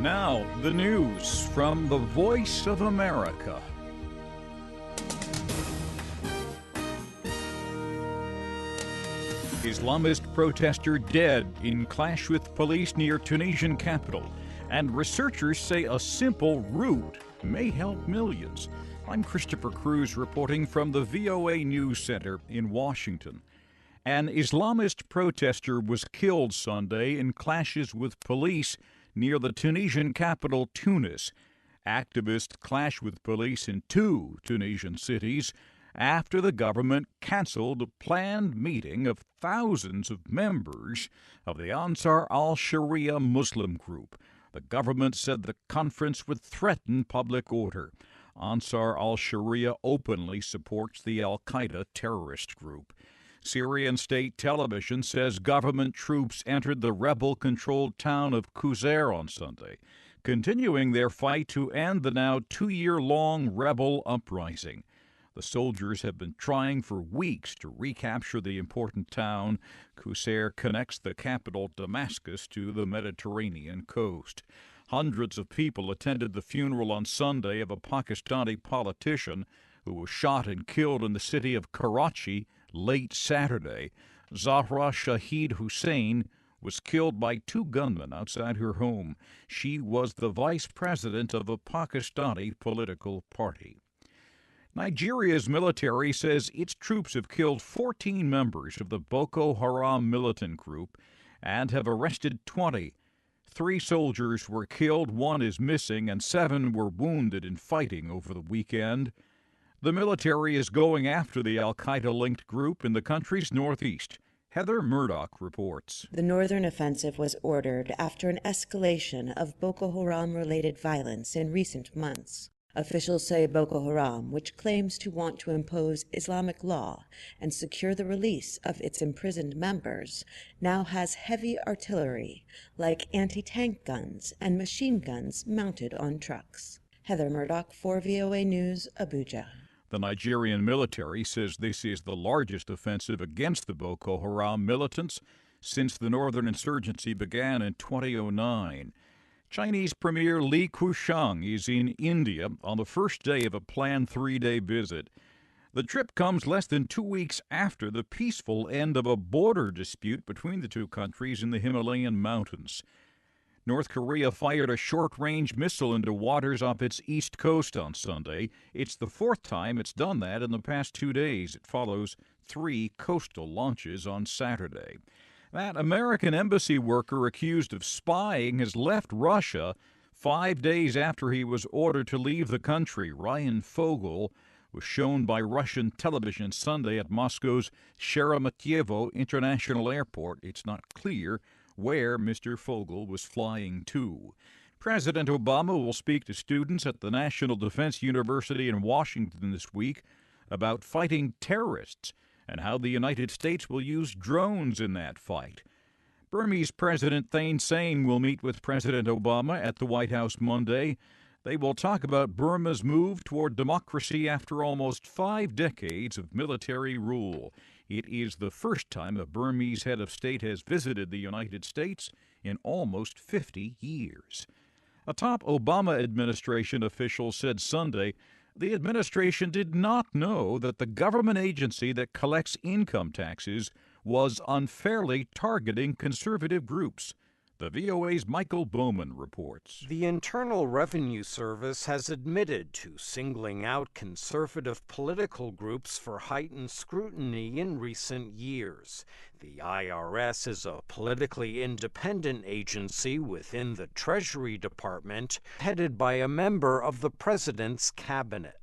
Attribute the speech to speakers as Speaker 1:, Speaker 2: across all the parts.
Speaker 1: Now, the news from the Voice of America. Islamist protester dead in clash with police near Tunisian capital. And researchers say a simple route may help millions. I'm Christopher Cruz reporting from the VOA News Center in Washington. An Islamist protester was killed Sunday in clashes with police near the Tunisian capital, Tunis. Activists clashed with police in two Tunisian cities after the government canceled a planned meeting of thousands of members of the Ansar al-Shariah Muslim group. The government said the conference would threaten public order. Ansar al-Shariah openly supports the al-Qaeda terrorist group. Syrian state television says government troops entered the rebel-controlled town of Qusair on Sunday, continuing their fight to end the now 2-year-long rebel uprising. The soldiers have been trying for weeks to recapture the important town. Qusair connects the capital, Damascus, to the Mediterranean coast. Hundreds of people attended the funeral on Sunday of a Pakistani politician who was shot and killed in the city of Karachi late Saturday. Zahra Shahid Hussein was killed by two gunmen outside her home. She was the vice president of a Pakistani political party. Nigeria's military says its troops have killed 14 members of the Boko Haram militant group and have arrested 20. 3 soldiers were killed, 1 is missing, and 7 were wounded in fighting over the weekend. The military is going after the al-Qaeda-linked group in the country's northeast. Heather Murdoch reports.
Speaker 2: The northern offensive was ordered after an escalation of Boko Haram-related violence in recent months. Officials say Boko Haram, which claims to want to impose Islamic law and secure the release of its imprisoned members, now has heavy artillery like anti-tank guns and machine guns mounted on trucks. Heather Murdoch for VOA News, Abuja.
Speaker 1: The Nigerian military says this is the largest offensive against the Boko Haram militants since the northern insurgency began in 2009. Chinese Premier Li Keqiang is in India on the first day of a planned 3-day visit. The trip comes less than 2 weeks after the peaceful end of a border dispute between the two countries in the Himalayan mountains. North Korea fired a short-range missile into waters off its east coast on Sunday. It's the 4th time it's done that in the past 2 days. It follows 3 coastal launches on Saturday. That American embassy worker accused of spying has left Russia 5 days after he was ordered to leave the country. Ryan Fogel was shown by Russian television Sunday at Moscow's Sheremetyevo International Airport. It's not clear where Mr. Fogel was flying to. President Obama will speak to students at the National Defense University in Washington this week about fighting terrorists and how the United States will use drones in that fight. Burmese President Thein Sein will meet with President Obama at the White House Monday. They will talk about Burma's move toward democracy after almost 5 decades of military rule. It is the first time a Burmese head of state has visited the United States in almost 50 years. A top Obama administration official said Sunday the administration did not know that the government agency that collects income taxes was unfairly targeting conservative groups. The VOA's Michael Bowman reports.
Speaker 3: The Internal Revenue Service has admitted to singling out conservative political groups for heightened scrutiny in recent years. The IRS is a politically independent agency within the Treasury Department, headed by a member of the president's cabinet.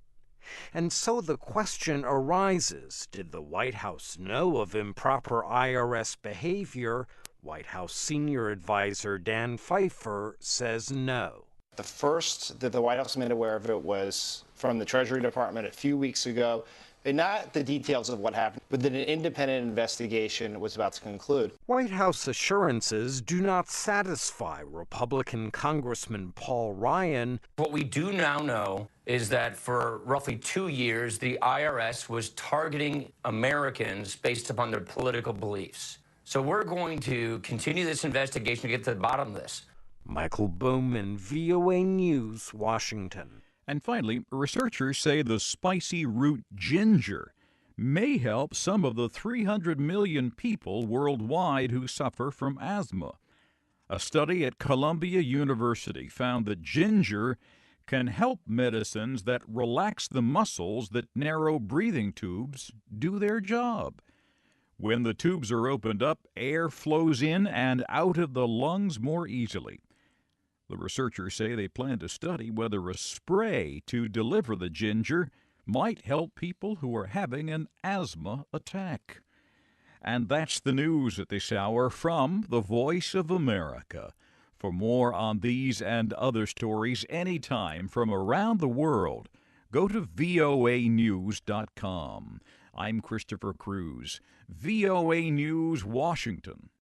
Speaker 3: And so the question arises, did the White House know of improper IRS behavior? White House senior advisor Dan Pfeiffer says no.
Speaker 4: The first that the White House made aware of it was from the Treasury Department a few weeks ago. And not the details of what happened, but that an independent investigation was about to conclude.
Speaker 3: White House assurances do not satisfy Republican Congressman Paul Ryan.
Speaker 5: What we do now know is that for roughly 2 years, the IRS was targeting Americans based upon their political beliefs. So we're going to continue this investigation to get to the bottom of this.
Speaker 3: Michael Bowman, VOA News, Washington.
Speaker 1: And finally, researchers say the spicy root ginger may help some of the 300 million people worldwide who suffer from asthma. A study at Columbia University found that ginger can help medicines that relax the muscles that narrow breathing tubes do their job. When the tubes are opened up, air flows in and out of the lungs more easily. The researchers say they plan to study whether a spray to deliver the ginger might help people who are having an asthma attack. And that's the news at this hour from the Voice of America. For more on these and other stories anytime from around the world, go to voanews.com. I'm Christopher Cruz, VOA News, Washington.